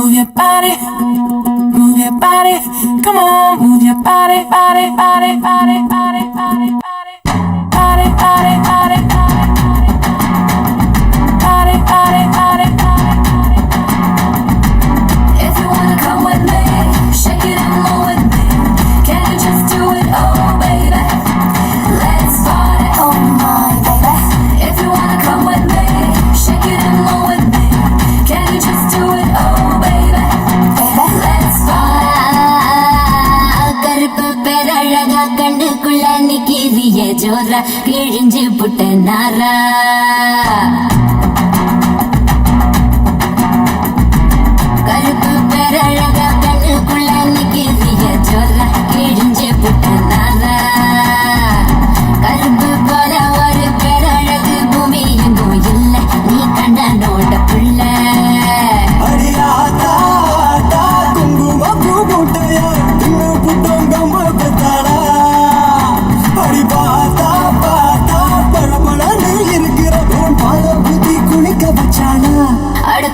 Move your body, move your body. Come on, move your body, body, body, body, body, body, body, body, body, body, body, body, body, body. If you wanna come with me, shake it and move with me. Can you just do it, oh baby? Let's party, oh my baby. If you wanna come with me, shake it and move with me. Can you just do it, oh baby? Let's party. கருப்பு பேரழகா கண்டுக்குள்ள நிக்கிறிய ஜோரா கிழிஞ்சு புட்ட நாரா கருப்பு பேரழகா கண்டுக்குள்ள நிக்கிறிய ஜோரா கிழிஞ்சு புட்ட நாரா கருப்பு போல ஒரு பேரழகு பூமி எங்கும் இல்ல நீ கண்ட நோட புள்ள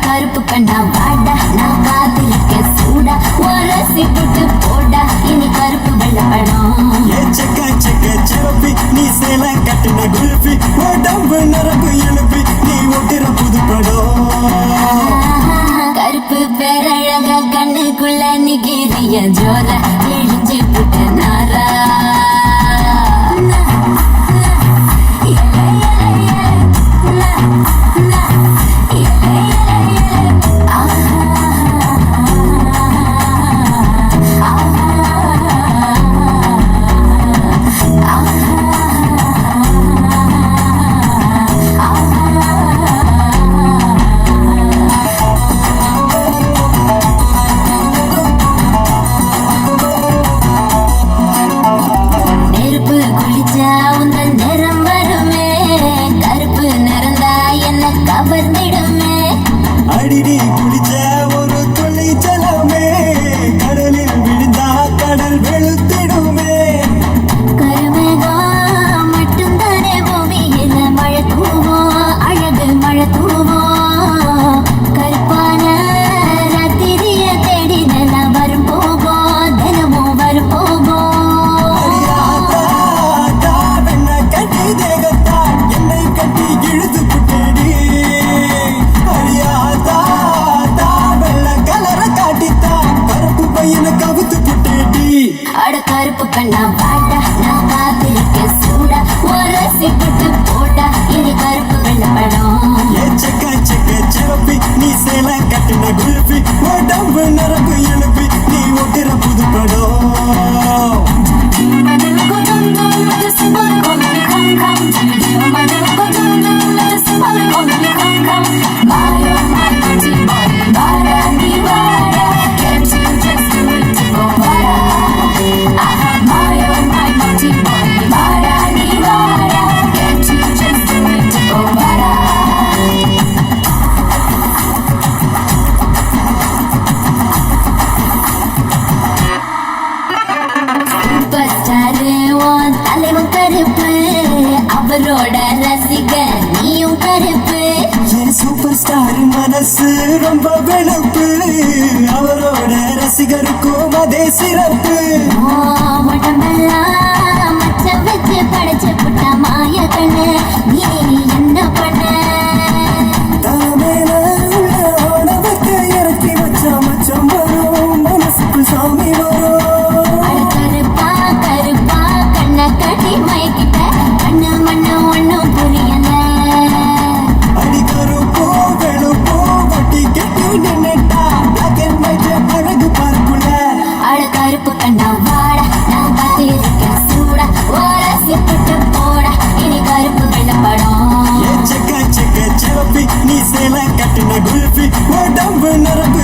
கருப்பு கண்ணா வாடா நான் காத்திருக்க சூடா உரசி புட்டு போடா இனி கருப்பு வெள்ளப்படம் நீ சேல கட்டின குல்பி உடம்பு நரம்பு எழுப்பி நீ ஒட்டுற புது படம் கருப்பு பேரழகா கண்ணுக்குள்ள நிக்கிறிய ஜோரா கிழிஞ்சு புட்ட நாரா அடிடி குளிச்ச ஒரு துளி ஜலமே கடலில் விழுந்தா கடல் வெளுத்திடுமே கருமேகம் மட்டும்தானே பூமியில மழை தூவோம் அழகு மழை தூவோம் கருப்பான ராத்திரிய தேடி நான் வரும் போவோம் தினமும் வரும் போவோம் கட்டி தேகத்தா என்னை கட்டி இழுத்து புட்டேடி அட கருப்பு கண்ணா வாடா நான் காத்திருக்க சூடா உரசி புட்டு போடா இனி கருப்பு வெள்ளப்படம் சிவப்பி நீ சேல கட்டின குல்பி உடம்பு நரம்பு எழுப்பி நீ ஒட்டுற புது படம் தலைவன் கருப்பு அவரோட ரசிகர் நீயும் கருப்பு சூப்பர் ஸ்டார் மனசு ரொம்ப வெளுப்பு அவரோட ரசிகருக்கும் அதே சிறப்பு உடம்பெல்லாம் மச்சம் வச்சு படைச்சு புட்ட மாய கண்ணு நீ என்ன பண்ண தலைமையில உள்ள ஆணவத்தை இறக்கி வச்சா மச்சம் வரும் மனசுக்கு சாமி வரும் கருப்பா கருப்பா கண்ணை கட்டி மயக்கிட்ட கண்ணு மண்ணு ஒண்ணும் புரியல அடி கருப்போ வெளுப்போ வட்டி கெட்டி நின்னுட்டா பிளாக் அண்ட் ஒயிட் அழகு பார்க்குள்ள அட கருப்பு கண்ணா வாடா நான் காத்திருக்க சூடா உரசி புட்டு போடா இனி கருப்பு வெள்ளப்படம் சிவப்பி நீ சேல கட்டின குல்பி உடம்பு நரம்பு